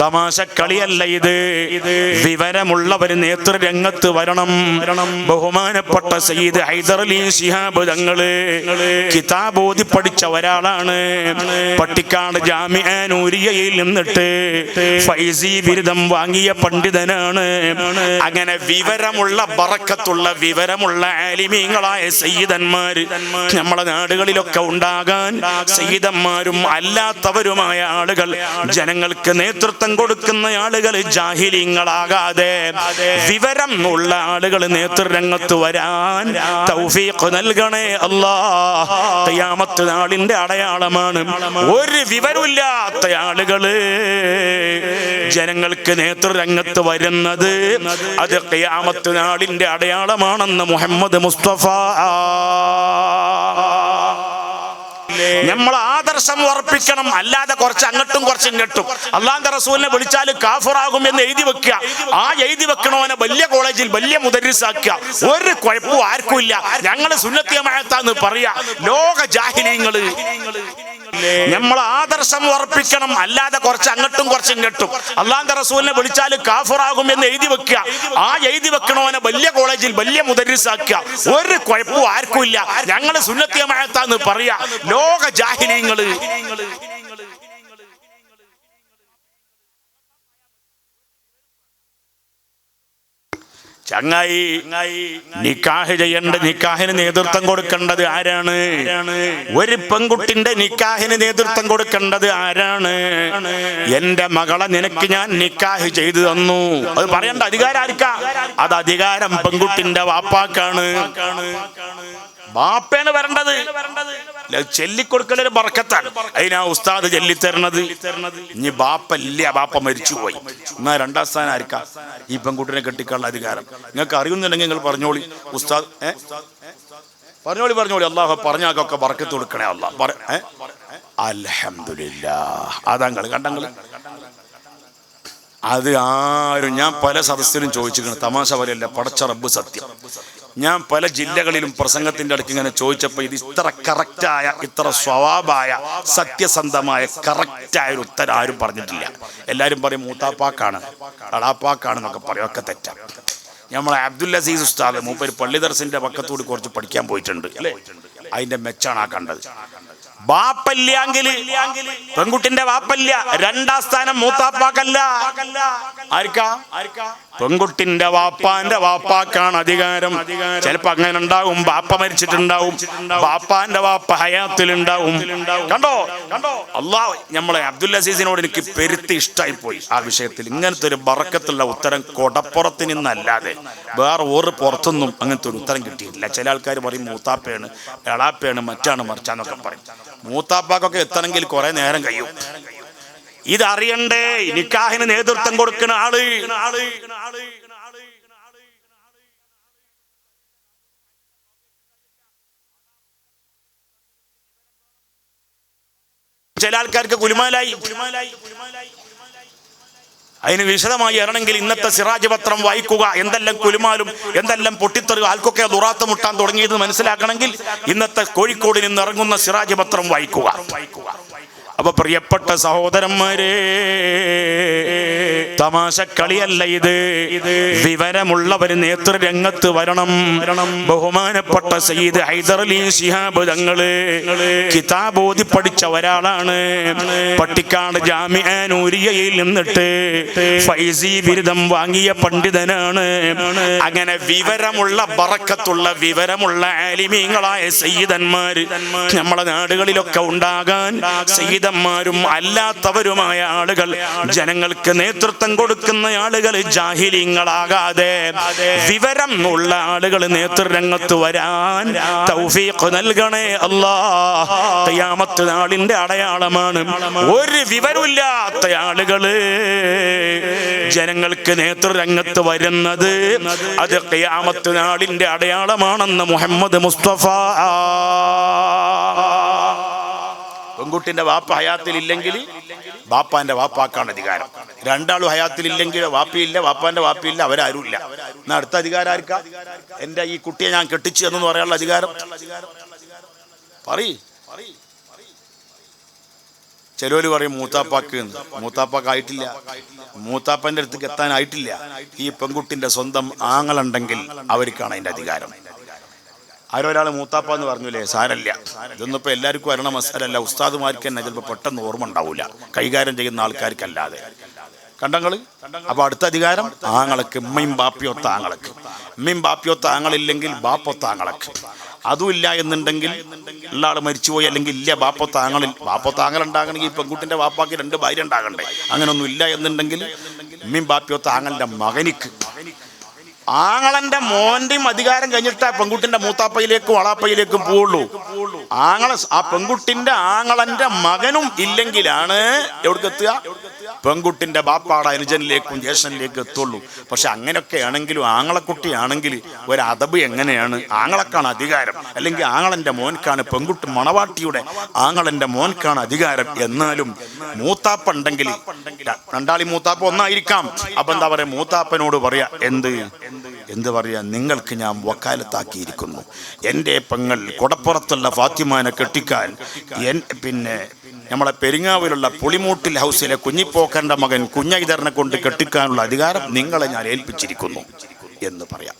തമാശക്കളിയല്ല ഇത്. വിവരമുള്ളവർ നേതൃരംഗത്ത് വരണം. ബഹുമാനപ്പെട്ട സയ്യിദ് ഹൈദർ അലി ശിഹാബ് തങ്ങള് കിതാബ് ഓതി പഠിച്ച ഒരാളാണ്. പട്ടിക്കാട് ജാമിഅ നൂരിയയിൽ നിന്നിട്ട് ഫൈസി ബിരുദം വാങ്ങിയ പണ്ഡിതനാണ്. അങ്ങനെ വിവരമുള്ള ബറക്കത്തുള്ള വിവരമുള്ള ആലിമീങ്ങളായ സയ്യിദന്മാര് നമ്മളെ നാടുകളിലൊക്കെ ഉണ്ടാകാൻ സയ്യിദന്മാരും അല്ലാത്തവരുമായ ആളുകൾ ജനങ്ങൾക്ക് നേതൃത്വം കൊടുക്കുന്ന ആളുകൾ ജാഹിലീങ്ങളാകാതെ വിവരം ഉള്ള ആളുകൾ നേതൃരംഗത്ത് വരാൻ തൗഫീഖ് നൽകണേ അല്ലാഹ്. ഖിയാമത്ത് നാളിന്റെ അടയാളമാണ് ഒരു വിവരമില്ലാത്ത ആളുകള് ജനങ്ങൾക്ക് നേതൃരംഗത്ത് വരുന്നത്. അത് ഖിയാമത്ത് നാളിന്റെ അടയാളമാണെന്ന് മുഹമ്മദ് മുസ്തഫ. നമ്മൾ ആദർശം ഉറപ്പിക്കണം, അല്ലാതെ കുറച്ച് അങ്ങോട്ടും കുറച്ച് ഇങ്ങോട്ടും. അള്ളാഹുവിന്റെ റസൂലിനെ വിളിച്ചാൽ കാഫിറാകും എന്ന് എഴുതി വെക്കുക. ആ എഴുതി വെക്കണവനെ വലിയ കോളേജിൽ വലിയ മുദരിസാക്കുക. ഒരു കുഴപ്പവും ആർക്കും ഇല്ല. ഞങ്ങൾ സുന്നത്തി ജമാഅത്താന്ന് പറയാ. ലോക ജാഹിലീങ്ങള്. നമ്മൾ ആദർശം ഉറപ്പിക്കണം, അല്ലാതെ കുറച്ച് അങ്ങോട്ടും കുറച്ച് ഇങ്ങോട്ടും. അള്ളാഹുവിന്റെ റസൂലിനെ വിളിച്ചാൽ കാഫിറാകും എന്ന് എഴുതി വെക്കുക. ആ എഴുതി വെക്കണവനെ വലിയ കോളേജിൽ വലിയ മുദരിസാക്കുക. ഒരു കുഴപ്പവും ആർക്കും ഇല്ല. ഞങ്ങൾ സുന്നത്തി ജമാഅത്താന്ന് പറയാ. ലോക ജാഹിലീങ്ങള്. ചങ്ങായി, നിക്കാഹ് ചെയ്യേണ്ട, നിക്കാഹിന് നേതൃത്വം കൊടുക്കേണ്ടത് ആരാണ്? ഒരു പെൺകുട്ടിന്റെ നിക്കാഹിന് നേതൃത്വം കൊടുക്കേണ്ടത് ആരാണ്? എന്റെ മകളെ നിനക്ക് ഞാൻ നിക്കാഹ് ചെയ്തു തന്നു. അത് പറയേണ്ട അധികാരം ആർക്കാ? അത് അധികാരം പെൺകുട്ടിന്റെ വാപ്പാക്കാണ്. ബാപ്പയാണ് വരേണ്ടത്. ചൊല്ലിക്കൊടുക്കലൊരു ബർക്കത്താണ്. അതിനാ ഉസ്താദ് ചൊല്ലിത്തരണത്. ഇനി ബാപ്പല്ല, ബാപ്പ മരിച്ചുപോയി. എന്നാ രണ്ടാം സ്ഥാനം ആർക്കാ? ഈ പെൺകുട്ടിനെ കെട്ടിക്കാനുള്ള അധികാരം. നിങ്ങൾക്ക് അറിയുന്നുണ്ടെങ്കിൽ നിങ്ങൾ പറഞ്ഞോളി. ഉസ്താദ് പറഞ്ഞോളി. അല്ലാഹു പറഞ്ഞാക്കൊക്കെ ബർക്കത്ത് കൊടുക്കണേ അല്ലാഹ്. അൽഹംദുലില്ലാഹ്. അതങ്ങൾ കണ്ടങ്ങള് അത് ആരും, ഞാൻ പല സദസ്സിലും ചോദിച്ചിരിക്കണം. തമാശ പോലെയല്ല, പടച്ച റബ്ബ് സത്യം. ഞാൻ പല ജില്ലകളിലും പ്രസംഗത്തിന്റെ അടുക്ക് ഇങ്ങനെ ചോദിച്ചപ്പോൾ ഇത് ഇത്ര കറക്റ്റായ, ഇത്ര സ്വഭാവമായ, സത്യസന്ധമായ കറക്റ്റായ ഒരു ഉത്തരം ആരും പറഞ്ഞിട്ടില്ല. എല്ലാവരും പറയും മൂത്താപ്പാക്കാണ്, അളാപ്പാക്കാണെന്നൊക്കെ പറയും. ഒക്കെ തെറ്റാണ്. നമ്മളെ അബ്ദുൽ അസീസ് ഉസ്താദ് മൂപ്പര് പള്ളി ദർസിന്റെ പക്കത്തോട് കുറച്ച് പഠിക്കാൻ പോയിട്ടുണ്ട് അല്ലേ. അതിന്റെ മെച്ചാണ് ആ കണ്ടത്. ബാപ്പല്ലെങ്കിൽ പെൺകുട്ടിന്റെ വാപ്പല്ല, രണ്ടാം സ്ഥാനം മൂത്താപ്പാക്കല്ല. ആർക്കാ? പെൺകുട്ടിന്റെ വാപ്പാന്റെ വാപ്പാക്കാണ് അധികാരം. ചിലപ്പോ അങ്ങനെ ഉണ്ടാവും. ബാപ്പ മരിച്ചിട്ടുണ്ടാവും, ബാപ്പാന്റെ വാപ്പ ഹയാത്തിലുണ്ടാവും. കണ്ടോ അല്ലാഹ്, നമ്മളെ അബ്ദുൽ അസീസിനോട് എനിക്ക് പെരുത്തി ഇഷ്ടമായി പോയി ആ വിഷയത്തിൽ. ഇങ്ങനത്തെ ഒരു ബറക്കത്തുള്ള ഉത്തരം കൊടപ്പുറത്ത് നിന്നല്ലാതെ വേറെ ഒരു പുറത്തൊന്നും അങ്ങനത്തെ ഒരു ഉത്തരം കിട്ടിയിട്ടില്ല. ചില ആൾക്കാർ പറയും മൂത്താപ്പയാണ്, എളാപ്പയാണ്, മറ്റാണ് മറിച്ചാന്നൊക്കെ പറയും. മൂത്താപ്പാക്കൊക്കെ എത്തണമെങ്കിൽ കുറെ നേരം കഴിയും. ഇതറിയണ്ടേ നിക്കാഹിന് നേതൃത്വം കൊടുക്കുന്ന ആള്. ചില ആൾക്കാർക്ക് കുലുമാലായി. അതിന് വിശദമായി ഇറങ്ങണമെങ്കിൽ ഇന്നത്തെ സിറാജ് പത്രം വായിക്കുക. എന്തെല്ലാം കുലുമാലും എന്തെല്ലാം പൊട്ടിത്തെറി ആൾക്കൊക്കെ ദുറാത്ത മുട്ടാൻ തുടങ്ങിയത് മനസ്സിലാക്കണമെങ്കിൽ ഇന്നത്തെ കോഴിക്കോട് നിന്ന് ഇറങ്ങുന്ന സിറാജ് പത്രം വായിക്കുക. അപ്പൊ പ്രിയപ്പെട്ട സഹോദരന്മാരെ, തമാശക്കളിയല്ല ഇത്. വിവരമുള്ളവർ നേതൃരംഗത്ത് വരണം. ബഹുമാനപ്പെട്ട സയ്യിദ് ഹൈദർ അലി ശിഹാബ് തങ്ങള് കിതാബ് ഓതി പഠിച്ച ഒരാളാണ്. പട്ടിക്കാട് ജാമിഅ നൂരിയയിൽ നിന്നിട്ട് ഫൈസി ബിരുദം വാങ്ങിയ പണ്ഡിതനാണ്. അങ്ങനെ വിവരമുള്ള ബറക്കത്തുള്ള വിവരമുള്ള ആലിമീങ്ങളായ സയ്യിദന്മാര് നമ്മളെ നാടുകളിലൊക്കെ ഉണ്ടാകാൻ സയ്യിദന്മാരും അല്ലാത്തവരുമായ ആളുകൾ ജനങ്ങൾക്ക് നേതൃത്വം കൊടുക്കുന്ന ആളുകൾ ജാഹിലീങ്ങളാകാതെ വിവരം ഉള്ള ആളുകൾ നേതൃരംഗത്ത് വരാൻ തൗഫീഖ് നൽകണേ അല്ലാഹ്. ഖിയാമത്ത് നാളിന്റെ അടയാളമാണ് ഒരു വിവരമില്ലാത്ത ആളുകള് ജനങ്ങൾക്ക് നേതൃരംഗത്ത് വരുന്നത്. അത് ഖിയാമത്ത് നാളിന്റെ അടയാളമാണെന്ന് മുഹമ്മദ് മുസ്തഫ. പെൺകുട്ടിന്റെ വാപ്പ ഹയാത്തിലില്ലെങ്കിൽ ബാപ്പാന്റെ വാപ്പാക്കാണ് അധികാരം. രണ്ടാളും ഹയാത്തിലില്ലെങ്കിൽ വാപ്പയില്ല, വാപ്പാന്റെ വാപ്പയില്ല, അവരാരുമില്ല. എന്നാ അടുത്ത അധികാരം ആർക്കാ? എന്റെ ഈ കുട്ടിയെ ഞാൻ കെട്ടിച്ചു എന്ന് പറയാനുള്ള അധികാരം പറയ്. ചിലവർ പറയും മൂത്താപ്പാക്ക്, മൂത്താപ്പാക്കായിട്ടില്ല, മൂത്താപ്പൻ്റെ അടുത്തേക്ക് എത്താനായിട്ടില്ല. ഈ പെൺകുട്ടിൻ്റെ സ്വന്തം ആങ്ങളുണ്ടെങ്കിൽ അവർക്കാണ് അതിൻ്റെ അധികാരം. ആരൊരാൾ മൂത്താപ്പ എന്ന് പറഞ്ഞില്ലേ, സാരല്ല, ഇതൊന്നും ഇപ്പോൾ എല്ലാവർക്കും വരണ മസാലല്ല. ഉസ്താദുമാർക്ക് തന്നെ ചിലപ്പോൾ പെട്ടെന്ന് ഓർമ്മ ഉണ്ടാവില്ല, കൈകാര്യം ചെയ്യുന്ന ആൾക്കാർക്കല്ലാതെ. കണ്ടങ്ങൾ. അപ്പോൾ അടുത്ത അധികാരം ആങ്ങളക്ക്, ഉമ്മയും ബാപ്പിയൊത്ത ആങ്ങളക്ക്. ഉമ്മയും ബാപ്പിയൊത്ത ആങ്ങളില്ലെങ്കിൽ ബാപ്പൊത്ത ആങ്ങളക്ക്. അതുമില്ല എന്നുണ്ടെങ്കിൽ ഉള്ള ആൾ മരിച്ചുപോയി, അല്ലെങ്കിൽ ഇല്ല ബാപ്പൊത്ത ആങ്ങളുണ്ടാകണമെങ്കിൽ ഈ പെൺകുട്ടിൻ്റെ ബാപ്പാക്ക് 2 ഭാര്യ ഉണ്ടാകണ്ടേ. അങ്ങനൊന്നും ഇല്ല എന്നുണ്ടെങ്കിൽ ഉമ്മയും ബാപ്പിയൊത്ത ആങ്ങളുടെ മകനിക്ക്, ആങ്ങളന്റെ മോന്റെയും അധികാരം കഴിഞ്ഞിട്ടാ പെൺകുട്ടിന്റെ മൂത്താപ്പയിലേക്കും വളാപ്പയിലേക്കും പോവുള്ളൂ. ആ പെൺകുട്ടിന്റെ ആങ്ങളന്റെ മകനും ഇല്ലെങ്കിലാണ് എവിടേക്ക് എത്തുക? പെൺകുട്ടിന്റെ ബാപ്പാടെ അനുജനിലേക്കും ജ്യേഷ്ഠനിലേക്കും എത്തുള്ളൂ. പക്ഷെ അങ്ങനെയൊക്കെ ആണെങ്കിലും ആങ്ങളക്കുട്ടിയാണെങ്കിൽ ഒരു അതബ് എങ്ങനെയാണ്? ആങ്ങളക്കാണ് അധികാരം, അല്ലെങ്കിൽ ആങ്ങളന്റെ മോൻക്കാണ്, പെൺകുട്ടി മണവാട്ടിയുടെ ആങ്ങളന്റെ മോൻക്കാണ് അധികാരം. എന്നാലും മൂത്താപ്പ ഉണ്ടെങ്കിൽ രണ്ടാളി മൂത്താപ്പ ഒന്നായിരിക്കാം. അപ്പൊ എന്താ പറയാ, മൂത്താപ്പനോട് പറയാ, എന്ത് പറയാ, നിങ്ങൾക്ക് ഞാൻ വക്കാലത്താക്കിയിരിക്കുന്നു. എൻ്റെ പെങ്ങൾ കൊടപ്പുറത്തുള്ള ഫാത്തിമാനെ കെട്ടിക്കാൻ പിന്നെ നമ്മളെ പെരിങ്ങാവിലുള്ള പുളിമൂട്ടിൽ ഹൗസിലെ കുഞ്ഞിപ്പോക്കൻ്റെ മകൻ കുഞ്ഞൈദറിനെ കൊണ്ട് കെട്ടിക്കാനുള്ള അധികാരം നിങ്ങളെ ഞാൻ ഏൽപ്പിച്ചിരിക്കുന്നു എന്ന് പറയാം.